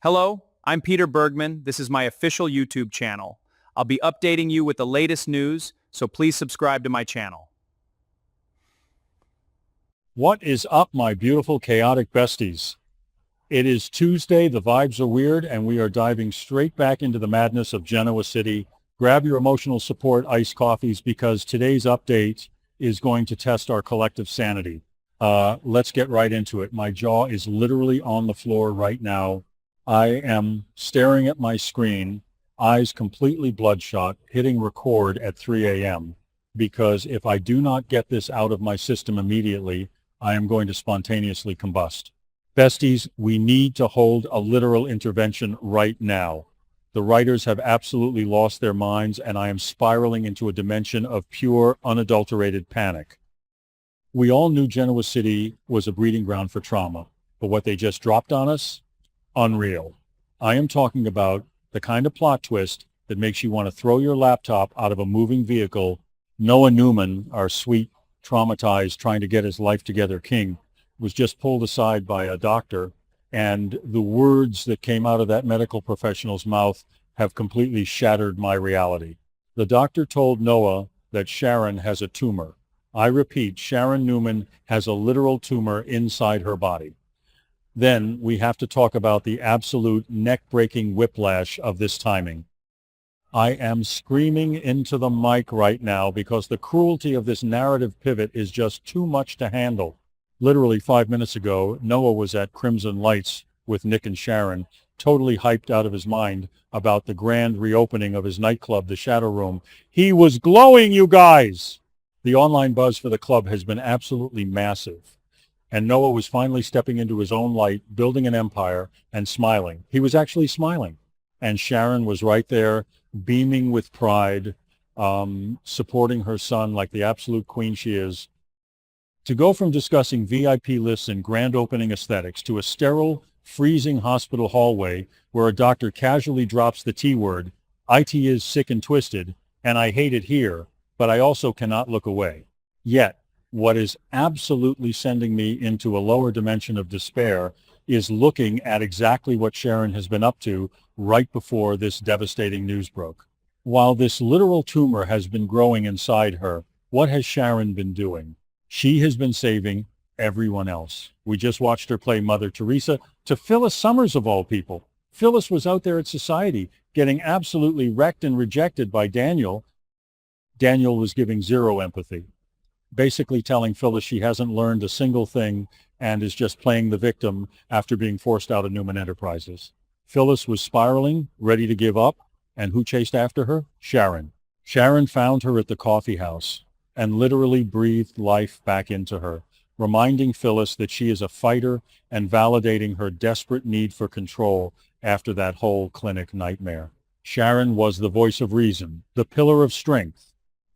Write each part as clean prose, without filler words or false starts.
Hello, I'm Peter Bergman. This is my official YouTube channel. I'll be updating you with the latest news, so please subscribe to my channel. What is up, my beautiful chaotic besties? It is Tuesday, the vibes are weird, and we are diving straight back into the madness of Genoa City. Grab your emotional support iced coffees because today's update is going to test our collective sanity. Let's get right into it. My jaw is literally on the floor right now. I am staring at my screen, eyes completely bloodshot, hitting record at 3 a.m. because if I do not get this out of my system immediately, I am going to spontaneously combust. Besties, we need to hold a literal intervention right now. The writers have absolutely lost their minds, and I am spiraling into a dimension of pure, unadulterated panic. We all knew Genoa City was a breeding ground for trauma, but what they just dropped on us? Unreal. I am talking about the kind of plot twist that makes you want to throw your laptop out of a moving vehicle. Noah Newman, our sweet, traumatized, trying to get his life together king, was just pulled aside by a doctor, and the words that came out of that medical professional's mouth have completely shattered my reality. The doctor told Noah that Sharon has a tumor. I repeat, Sharon Newman has a literal tumor inside her body. Then we have to talk about the absolute neck-breaking whiplash of this timing. I am screaming into the mic right now because the cruelty of this narrative pivot is just too much to handle. Literally 5 minutes ago, Noah was at Crimson Lights with Nick and Sharon, totally hyped out of his mind about the grand reopening of his nightclub, the Shadow Room. He was glowing, you guys! The online buzz for the club has been absolutely massive. And Noah was finally stepping into his own light, building an empire, and smiling. He was actually smiling. And Sharon was right there, beaming with pride, supporting her son like the absolute queen she is. To go from discussing VIP lists and grand opening aesthetics to a sterile, freezing hospital hallway where a doctor casually drops the T word, IT is sick and twisted, and I hate it here, but I also cannot look away. Yet, what is absolutely sending me into a lower dimension of despair is looking at exactly what Sharon has been up to right before this devastating news broke. While this literal tumor has been growing inside her, what has Sharon been doing? She has been saving everyone else. We just watched her play Mother Teresa to Phyllis Summers of all people. Phyllis was out there at Society getting absolutely wrecked and rejected by Daniel. Daniel was giving zero empathy, basically telling Phyllis she hasn't learned a single thing and is just playing the victim after being forced out of Newman Enterprises. Phyllis was spiraling, ready to give up, and who chased after her? Sharon. Sharon found her at the coffee house and literally breathed life back into her, reminding Phyllis that she is a fighter and validating her desperate need for control after that whole clinic nightmare. Sharon was the voice of reason, the pillar of strength.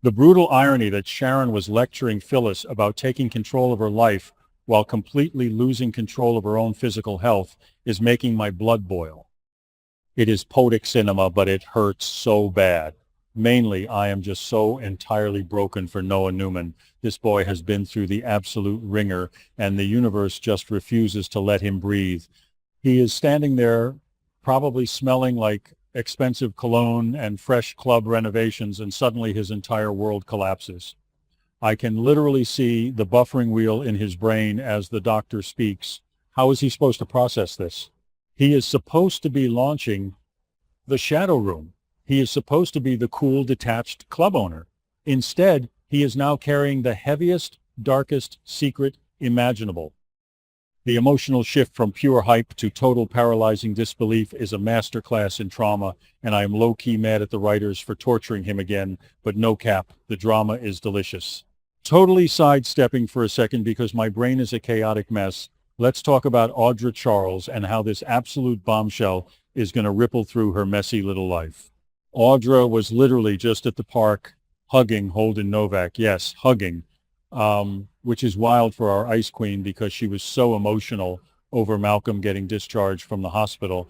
The brutal irony that Sharon was lecturing Phyllis about taking control of her life while completely losing control of her own physical health is making my blood boil. It is poetic cinema, but it hurts so bad. Mainly, I am just so entirely broken for Noah Newman. This boy has been through the absolute ringer, and the universe just refuses to let him breathe. He is standing there, probably smelling like expensive cologne and fresh club renovations, and suddenly his entire world collapses. I can literally see the buffering wheel in his brain as the doctor speaks. How is he supposed to process this? He is supposed to be launching the Shadow Room. He is supposed to be the cool, detached club owner. Instead, he is now carrying the heaviest, darkest secret imaginable. The emotional shift from pure hype to total paralyzing disbelief is a masterclass in trauma, and I am low-key mad at the writers for torturing him again, but no cap, the drama is delicious. Totally sidestepping for a second because my brain is a chaotic mess, let's talk about Audra Charles and how this absolute bombshell is going to ripple through her messy little life. Audra was literally just at the park hugging Holden Novak. Yes, hugging, which is wild for our Ice Queen because she was so emotional over Malcolm getting discharged from the hospital.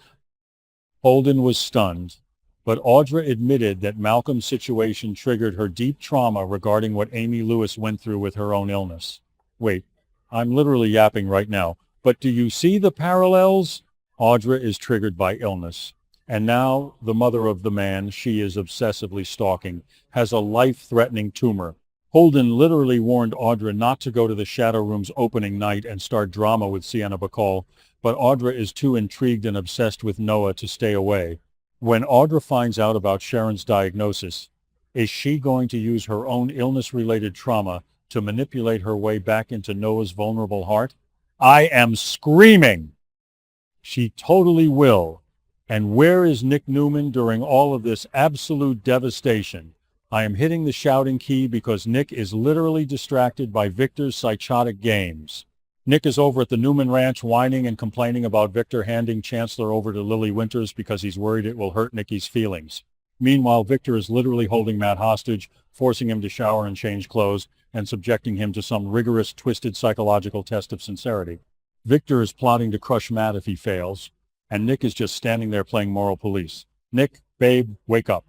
Holden was stunned, but Audra admitted that Malcolm's situation triggered her deep trauma regarding what Amy Lewis went through with her own illness. Wait, I'm literally yapping right now, but do you see the parallels? Audra is triggered by illness. And now the mother of the man she is obsessively stalking has a life-threatening tumor. Holden literally warned Audra not to go to the Shadow Room's opening night and start drama with Sienna Bacall, but Audra is too intrigued and obsessed with Noah to stay away. When Audra finds out about Sharon's diagnosis, is she going to use her own illness-related trauma to manipulate her way back into Noah's vulnerable heart? I am screaming! She totally will. And where is Nick Newman during all of this absolute devastation? I am hitting the shouting key because Nick is literally distracted by Victor's psychotic games. Nick is over at the Newman Ranch whining and complaining about Victor handing Chancellor over to Lily Winters because he's worried it will hurt Nicky's feelings. Meanwhile, Victor is literally holding Matt hostage, forcing him to shower and change clothes, and subjecting him to some rigorous, twisted psychological test of sincerity. Victor is plotting to crush Matt if he fails, and Nick is just standing there playing moral police. Nick, babe, wake up.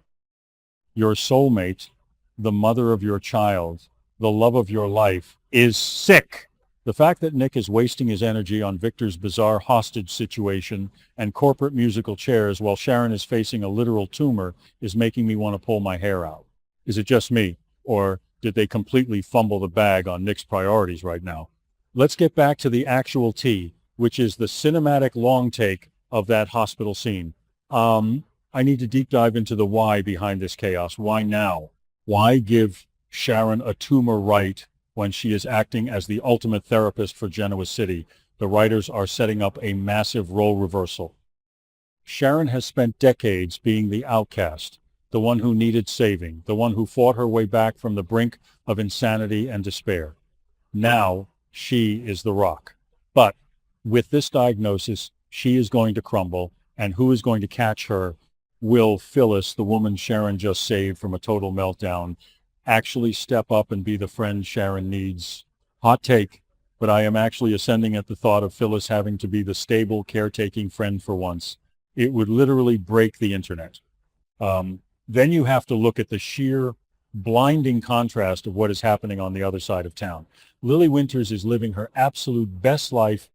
Your soulmate, the mother of your child, the love of your life, is sick. The fact that Nick is wasting his energy on Victor's bizarre hostage situation and corporate musical chairs while Sharon is facing a literal tumor is making me want to pull my hair out. Is it just me, or did they completely fumble the bag on Nick's priorities right now? Let's get back to the actual tea, which is the cinematic long take of that hospital scene. I need to deep dive into the why behind this chaos. Why now? Why give Sharon a tumor right when she is acting as the ultimate therapist for Genoa City? The writers are setting up a massive role reversal. Sharon has spent decades being the outcast, the one who needed saving, the one who fought her way back from the brink of insanity and despair. Now, she is the rock. But with this diagnosis, she is going to crumble, and who is going to catch her? Will Phyllis, the woman Sharon just saved from a total meltdown, actually step up and be the friend Sharon needs? Hot take, but I am actually ascending at the thought of Phyllis having to be the stable, caretaking friend for once. It would literally break the internet. Then you have to look at the sheer blinding contrast of what is happening on the other side of town. Lily Winters is living her absolute best life.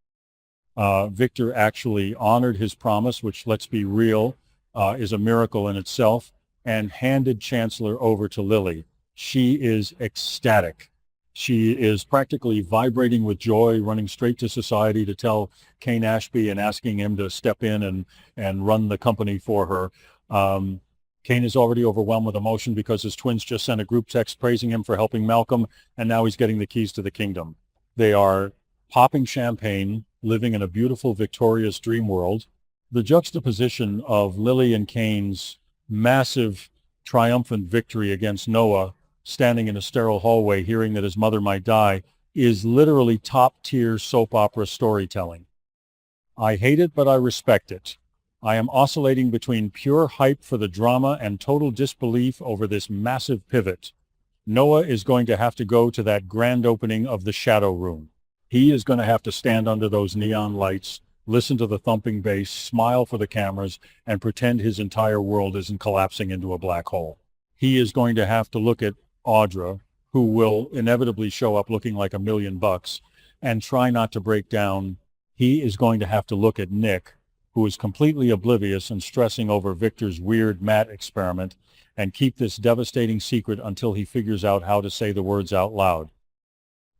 Victor actually honored his promise, which, let's be real, is a miracle in itself, and handed Chancellor over to Lily. She is ecstatic. She is practically vibrating with joy, running straight to society to tell Kane Ashby and asking him to step in and run the company for her. Kane is already overwhelmed with emotion because his twins just sent a group text praising him for helping Malcolm, and now he's getting the keys to the kingdom. They are popping champagne, living in a beautiful, victorious dream world. The juxtaposition of Lily and Kane's massive, triumphant victory against Noah, standing in a sterile hallway, hearing that his mother might die, is literally top-tier soap opera storytelling. I hate it, but I respect it. I am oscillating between pure hype for the drama and total disbelief over this massive pivot. Noah is going to have to go to that grand opening of the Shadow Room. He is going to have to stand under those neon lights, listen to the thumping bass, smile for the cameras, and pretend his entire world isn't collapsing into a black hole. He is going to have to look at Audra, who will inevitably show up looking like $1 million, and try not to break down. He is going to have to look at Nick, who is completely oblivious and stressing over Victor's weird Matt experiment, and keep this devastating secret until he figures out how to say the words out loud.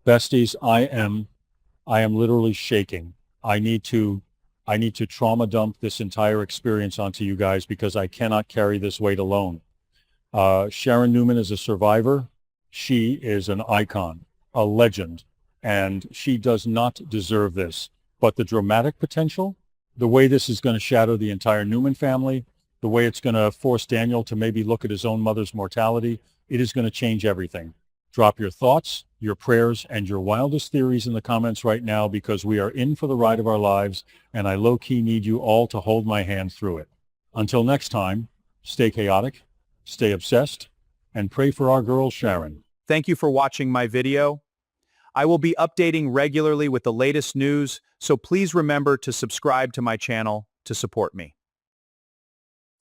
Besties, I am literally shaking. I need to trauma dump this entire experience onto you guys because I cannot carry this weight alone. Sharon Newman is a survivor. She is an icon, a legend, and she does not deserve this. But the dramatic potential, the way this is going to shadow the entire Newman family, the way it's going to force Daniel to maybe look at his own mother's mortality, it is going to change everything. Drop your thoughts, your prayers, and your wildest theories in the comments right now because we are in for the ride of our lives, and I low-key need you all to hold my hand through it. Until next time, stay chaotic, stay obsessed, and pray for our girl Sharon. Thank you for watching my video. I will be updating regularly with the latest news, so please remember to subscribe to my channel to support me.